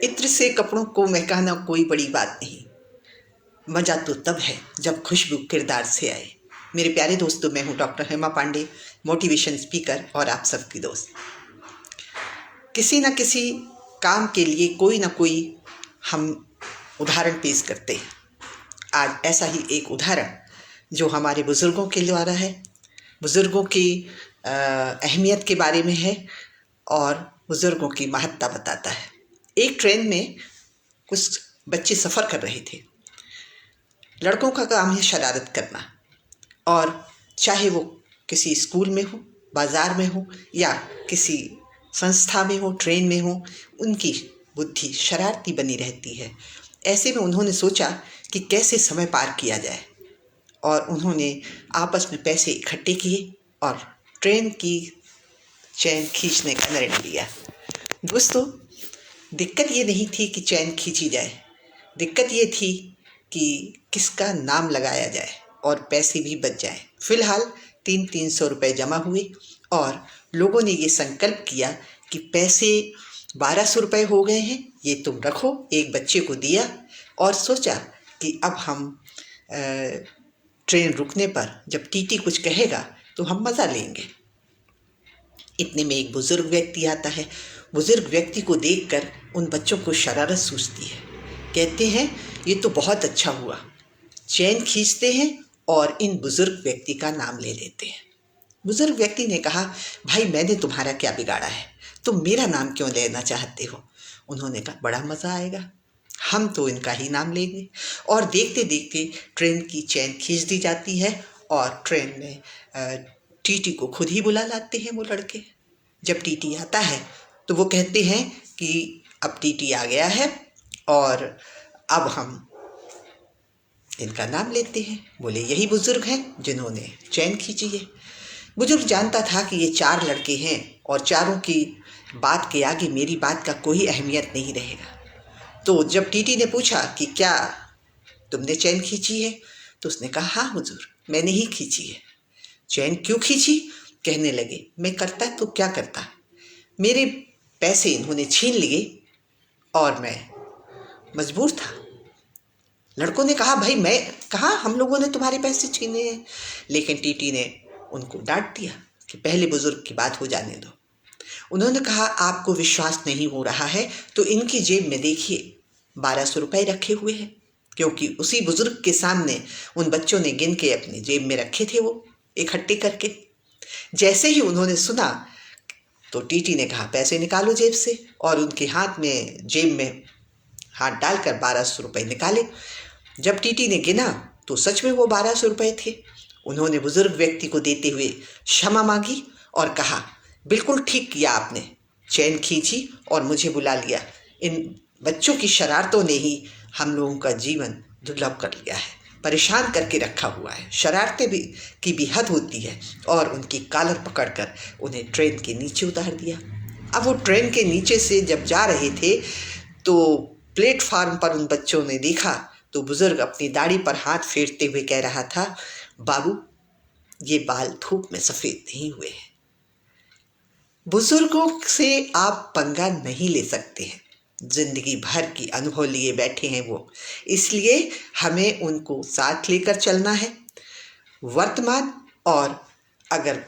इत्र से कपड़ों को महकाना कोई बड़ी बात नहीं, मज़ा तो तब है जब खुशबू किरदार से आए। मेरे प्यारे दोस्तों, मैं हूँ doctor Hema Pandey, motivation speaker और आप सबकी दोस्त। किसी न किसी काम के लिए कोई ना कोई हम उदाहरण पेश करते हैं। आज ऐसा ही एक उदाहरण जो हमारे बुज़ुर्गों के द्वारा है, बुज़ुर्गों की अहमियत के बारे में है और बुज़ुर्गों की महत्ता बताता है। एक ट्रेन में कुछ बच्चे सफ़र कर रहे थे। लड़कों का काम है शरारत करना, और चाहे वो किसी स्कूल में हो, बाज़ार में हो या किसी संस्था में हो, ट्रेन में हो, उनकी बुद्धि शरारती बनी रहती है। ऐसे में उन्होंने सोचा कि कैसे समय पार किया जाए, और उन्होंने आपस में पैसे इकट्ठे किए और ट्रेन की चैन खींचने का निर्णय लिया। दोस्तों, दिक्कत ये नहीं थी कि चैन खींची जाए, दिक्कत ये थी कि किसका नाम लगाया जाए और पैसे भी बच जाए। फिलहाल 300 रुपये जमा हुए और लोगों ने ये संकल्प किया कि पैसे 1200 रुपये हो गए हैं, ये तुम रखो। एक बच्चे को दिया और सोचा कि अब हम ट्रेन रुकने पर जब टीटी कुछ कहेगा तो हम मज़ा लेंगे। इतने में एक बुज़ुर्ग व्यक्ति आता है। बुज़ुर्ग व्यक्ति को देखकर उन बच्चों को शरारत सूझती है। कहते हैं, ये तो बहुत अच्छा हुआ, चैन खींचते हैं और इन बुज़ुर्ग व्यक्ति का नाम ले लेते हैं। बुज़ुर्ग व्यक्ति ने कहा, भाई मैंने तुम्हारा क्या बिगाड़ा है, तुम मेरा नाम क्यों लेना चाहते हो? उन्होंने कहा, बड़ा मज़ा आएगा, हम तो इनका ही नाम लेंगे। और देखते देखते ट्रेन की चैन खींच दी जाती है और ट्रेन में टीटी को खुद ही बुला लाते हैं वो लड़के। जब टीटी आता है तो वो कहते हैं कि अब टीटी आ गया है और अब हम इनका नाम लेते हैं। बोले, यही बुज़ुर्ग हैं जिन्होंने चैन खींची है। बुज़ुर्ग जानता था कि ये 4 लड़के हैं और चारों की बात के आगे मेरी बात का कोई अहमियत नहीं रहेगा। तो जब टीटी ने पूछा कि क्या तुमने चैन खींची है, तो उसने कहा, हाँ हुजूर, मैंने ही खींची है। चैन क्यों खींची? कहने लगे, मैं करता तो क्या करता, मेरे पैसे इन्होंने छीन लिए और मैं मजबूर था। लड़कों ने कहा, भाई मैं कहाँ, हम लोगों ने तुम्हारे पैसे छीने हैं। लेकिन टीटी ने उनको डांट दिया कि पहले बुजुर्ग की बात हो जाने दो। उन्होंने कहा, आपको विश्वास नहीं हो रहा है तो इनकी जेब में देखिए 1200 रुपये रखे हुए हैं, क्योंकि उसी बुजुर्ग के सामने उन बच्चों ने गिन के अपनी जेब में रखे थे वो इकट्ठे करके। जैसे ही उन्होंने सुना तो टीटी ने कहा, पैसे निकालो जेब से, और उनके हाथ में जेब में हाथ डालकर 1200 रुपये निकाले। जब टीटी ने गिना तो सच में वो 1200 रुपये थे। उन्होंने बुजुर्ग व्यक्ति को देते हुए क्षमा मांगी और कहा, बिल्कुल ठीक किया आपने, चैन खींची और मुझे बुला लिया। इन बच्चों की शरारतों ने ही हम लोगों का जीवन दुर्लभ कर लिया है, परेशान करके रखा हुआ है। शरारतें भी की भी हद होती है, और उनकी कॉलर पकड़कर उन्हें ट्रेन के नीचे उतार दिया। अब वो ट्रेन के नीचे से जब जा रहे थे तो प्लेटफार्म पर उन बच्चों ने देखा तो बुजुर्ग अपनी दाढ़ी पर हाथ फेरते हुए कह रहा था, बाबू ये बाल धूप में सफ़ेद नहीं हुए हैं। बुजुर्गों से आप पंगा नहीं ले सकते हैं, जिंदगी भर की अनुभव लिए बैठे हैं वो, इसलिए हमें उनको साथ लेकर चलना है। वर्तमान और अगर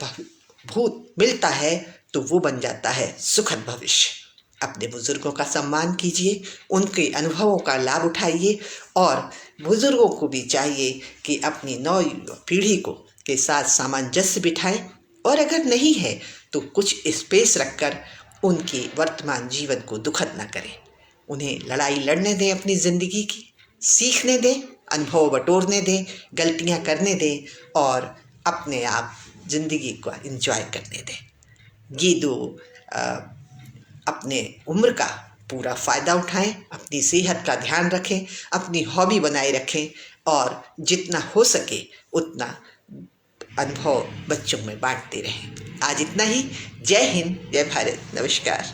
भूत मिलता है तो वो बन जाता है सुखद भविष्य। अपने बुजुर्गों का सम्मान कीजिए, उनके अनुभवों का लाभ उठाइए, और बुजुर्गों को भी चाहिए कि अपनी नौ पीढ़ी को के साथ सामंजस्य बिठाएं, और अगर नहीं है तो कुछ स्पेस रखकर उनके वर्तमान जीवन को दुखद न करें। उन्हें लड़ाई लड़ने दें, अपनी ज़िंदगी की सीखने दें, अनुभव बटोरने दें, गलतियां करने दें और अपने आप ज़िंदगी को एंजॉय करने दें। ये दो अपने उम्र का पूरा फ़ायदा उठाएं, अपनी सेहत का ध्यान रखें, अपनी हॉबी बनाए रखें, और जितना हो सके उतना अनुभव बच्चों में बांटते रहें। आज इतना ही। जय हिंद, जय भारत, नमस्कार।